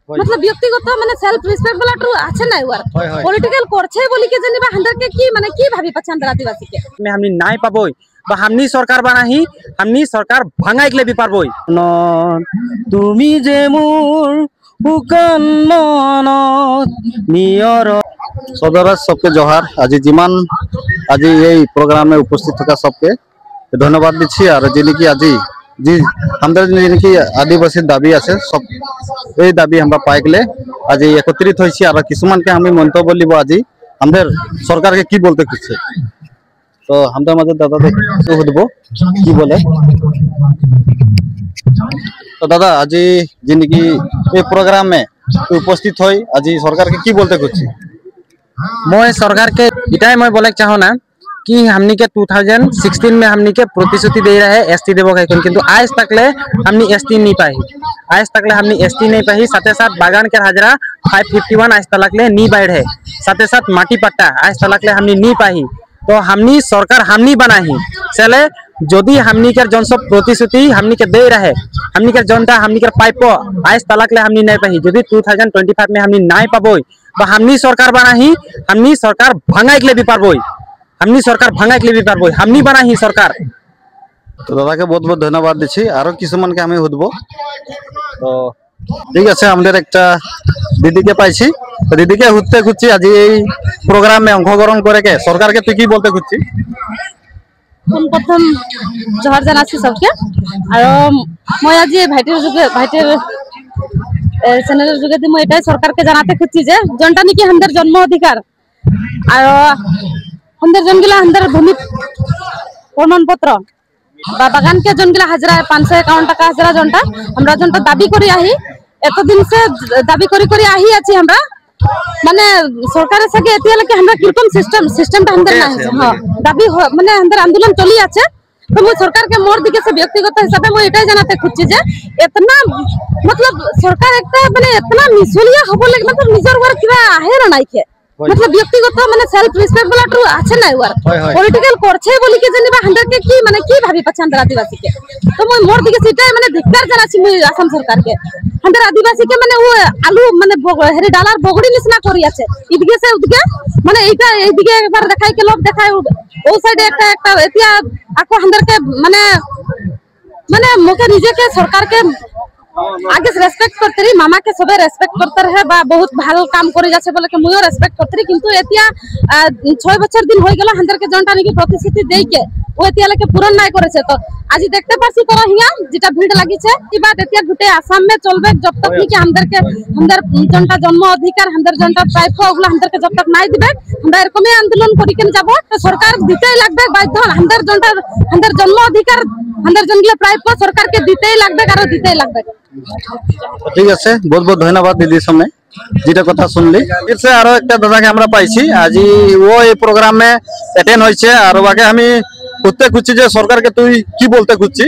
मतलब व्यक्तिगत माने सेल्फ रिस्पेक्ट वाला ट्रू আছে না ওয়ার পলিটিক্যাল করছে বলি কে জানিবা হান্দারকে কি মানে কি ভাবি পছন্দ আদিবাসী কে में हमनी নাই পাবই বা हमनी सरकार বানাহি हमनी सरकार ভাঙাইলে বি পারবই তুমি যে মোর উকান মনত নিয়র সদরাজ सबके जोहार आज जिमान आज এই প্রোগ্রামে উপস্থিত থাকা सबके ধন্যবাদ দিচ্ছি আর যিনি কি আজি जी আমাদের যিনি কি আদিবাসী দাবি আছে সব এই দাবি আমরা পাই গেলে आज একত্রিত হইছি আর কিছুমানকে আমি মন্তব্য লিব আজি আমাদের সরকারকে কি বলতে খুঁজছে তো আমাদের মাঝে দাদা দেখব কি বলে তো দাদা আজি যিনি কি এই প্রোগ্রামে উপস্থিত হই আজি সরকারকে কি বলতে খুঁজছি मैं सरकार के इटाई मैं बोले चाहो ना कि हमनी के 2016 में हमनी के प्रतिश्रुति दे रहे एसटी देवो है किंतु आज तक ले हमनी एसटी नहीं पाई आज तक ले हमनी एसटी नहीं पाई साथे साथ बागान के हाजरा 551 आज तक ले नहीं बैठ है साथे साथ माटी पट्टा आज तक ले हमनी नहीं पाई तो हमनी सरकार हमनी बनाही चले यदि हमनी के जन सब प्रतिश्रुति हमनी के दे रहे हमनी के जनता हमनी के पाइप आज तक ले हमनी नहीं पाई यदि 2025 में हमनी नहीं पाबोई तो हमनी सरकार बनाही हमनी सरकार भांगाई के भी पारबोई हमनी सरकार भांगाई के भी पारबोई हमनी बनाही सरकार তো দাদাকে বহুত বহুত ধন্যবাদ দিচ্ছি আরো কিছুমানকে আমি হুদব তো ঠিক আছে আমাদের একটা দিদিকে পাইছি তো দিদিকে হুদতে খুঁজছি আজি এই প্রোগ্রামে অংশগ্রহণ করে কে সরকারকে তুই কি বলতে খুঁজছি প্রথম জোহার জানাচ্ছি সবকে আর মই আজি ভাইটির যুগে ভাইটির চ্যানেলের যুগে মই এটাই সরকারকে জানাতে খুঁজছি যে জনটা নাকি আমাদের জন্ম অধিকার আর আমাদের জনগুলা আমাদের ভূমি প্রমাণপত্র বা বাগানকে জনগুলা হাজরা 551 টাকা হাজরা জনটা আমরা জনটা দাবি করি আহি এতদিন সে দাবি করি আহি আছি আমরা মানে সরকারের সাথে এতিয়ালৈকে আমরা কিরকম সিস্টেমটা আমাদের না হ্যাঁ দাবি মানে আমাদের আন্দোলন চলি আছে तो मैं सरकार के मोर दिखे से व्यक्तिगत हिसाब से मैं एटाई जानाते खुची जे इतना मतलब सरकार एकटा माने इतना मिसुलिया हबो लागे मतलब निजर वर किबा आहे ना नाइके मतलब व्यक्तिगत माने सेल्फ रिस्पेक्ट वाला ट्रू আছে না ওয়ার পলিটিক্যাল করছে বলি কে জানিবা হান্দারকে কি মানে কি ভাবি পছন্দ আদিবাসী কে তো মই মোর দিকে সেটাই মানে ধিক্কার জানাছি মই আসাম সরকার কে হান্দার আদিবাসী কে মানে ও আলু মানে হেরি ডালার বগড়ি নিসনা করি আছে ইদিকে সে উদিকে মানে এইটা এইদিকে একবার দেখাই কে লোক দেখায় ও সাইডে একটা এতিয়া আকো হান্দারকে মানে মানে মুকে নিজেকে সরকারকে आगे से रेस्पेक्ट करते रही मामा के सबे रेस्पेक्ट करते रहे बा बहुत ভালো কাম করে যাচ্ছে বলে কে মুইও রেসপেক্ট করতে রही কিন্তু এতিয়া 6 বছর দিন হই গেল হান্দার কে জনটা নাকি প্রতিশ্রুতি দেইকে ও এতিয়া লাগে পূরণ নাই করেছে তো आज দেখতে পাচ্ছি তোরা হিয়া যেটা ভিড় লাগিছে এই বাত এতিয়া গুটে আসাম মে চলবে जब तक নাকি আমাদেরকে আমাদের জনটা জন্ম অধিকার আমাদের জনটা প্রাপ্য ওগুলা আমাদেরকে जब तक নাই দিবে আমরা এরকমই আন্দোলন করি কেন যাব তো সরকার দিতেই লাগবে বাধ্য আমাদের জনটা আমাদের জন্ম অধিকার আমাদের জনগুলা প্রাপ্য সরকারকে দিতেই লাগবে আর দিতেই লাগবে ঠিক আছে বহুত বহুত ধন্যবাদ দিদির সামনে যেটা কথা শুনলি फिर से আরো একটা দাদাকে আমরা পাইছি আজি ও এই প্রোগ্রামে অ্যাটেন্ড হইছে আর ওকে আমি করতে খুঁজছি যে সরকারকে তুই কি বলতে খুঁজছি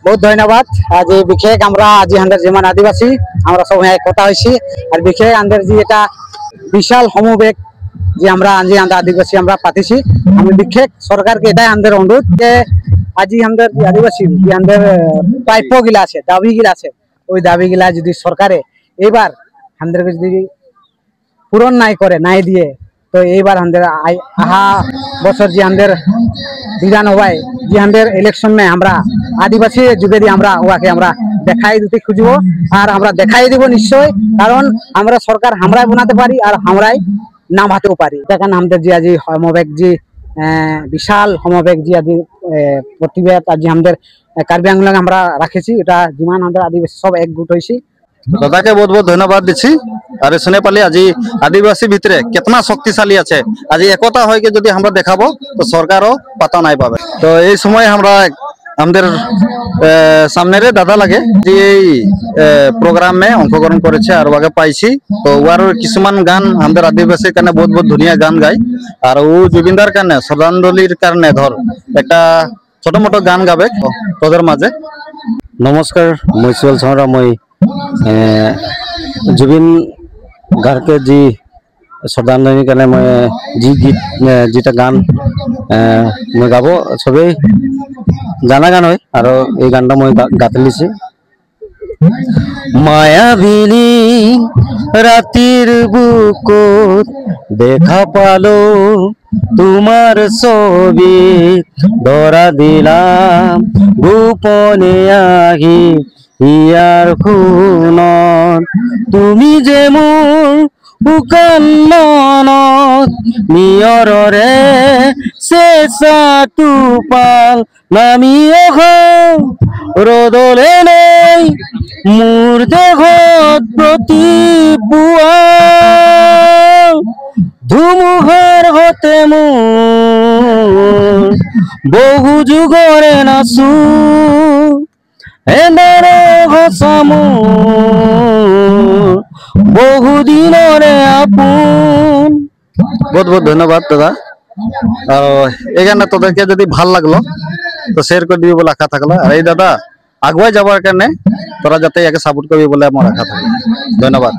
बहुत धन्यवाद आज विशेष আমরা আজি আমাদের যেমন আদিবাসী আমরা সব এক কথা হইছি আর বিশেষ আমাদের যে এটা বিশাল সমবেগ যে আমরা আজি আমাদের আদিবাসী আমরা পাতিছি আমি বিশেষ সরকারকে এটাই আমাদের অনুরোধ যে আজি আমাদের আদিবাসী যে আমাদের প্রাপ্য গিলা আছে দাবি গিলা আছে ওই দাবি গিলা যদি সরকারে এবার আমাদেরকে যদি পূরণ নাই করে নাই দিয়ে তো এইবার আমাদের আহা বছর যে আমাদের বিধান হওয়ায় যে আমাদের ইলেকশন মে আমরা আদিবাসী যুগে দিয়ে আমরা ওকে আমরা দেখাই দিতে খুঁজব আর আমরা দেখাই দিব নিশ্চয় কারণ আমরা সরকার আমরাই বানাতে পারি আর আমরাই নামাতেও পারি দেখেন আমাদের যে আজি সমবেগ যে বিশাল সমবেগ যে আজি প্রতিবাদ আজি আমাদের কার্বি আংলং আমরা রাখেছি এটা যিমান আমাদের আদিবাসী সব একগুট হয়েছি দাদাকে বহুত বহুত ধন্যবাদ দিচ্ছি আর শুনে পালি আজি আদিবাসী ভিতরে কেতনা শক্তিশালী আছে আজি একতা হয়ে যদি আমরা দেখাবো তো সরকারও পাতা নাই পাবে তো এই সময় আমরা আমাদের সামনে রে দাদা লাগে যে এই প্রোগ্রামে অংশগ্রহণ করেছে আর ওকে পাইছি তো ওর কিছুমান গান আমাদের আদিবাসীর কারণে বহুত বহুত ধুনিয়া গান গায় আর ও জুবিনদার কারণে শ্রদ্ধাঞ্জলির কারণে ধর একটা ছোট মোটো গান গাবে তোদের মাঝে নমস্কার মই সুয়েল ছড়া মই जुबिन गार्गे जी श्रद्धांजलि करने मैं जी गीत जीटा गान मैं गाबो सबे जाना गान है और ये गानटा मैं गाते लिছি মায়াবিনী রাতির বুকুত দেখা পালো তোমার ছবি, ধরা দিলাম গোপনে আহি ইয়ার খুনত। তুমি যে মোৰ শুকান মনত নিয়ৰৰে চেঁচা টোপাল নামি অহা ৰ'দলে নেই মোৰ দেহত প্ৰতিপুৱা ধুমুহাৰ হতে মোৰ বহু যুগৰে নাচো এনাৰে হসা মোৰ বহু দিনরে আপন। বহুত বহুত ধন্যবাদ দাদা। আর এই গানটা তোদেরকে যদি ভাল লাগলো তো শেয়ার করে দিবি বলে আশা থাকলো। আর এই দাদা আগুয়াই যাবার কারণে তোরা যাতে একে সাপোর্ট করবি বলে আমার আশা থাকলো। ধন্যবাদ।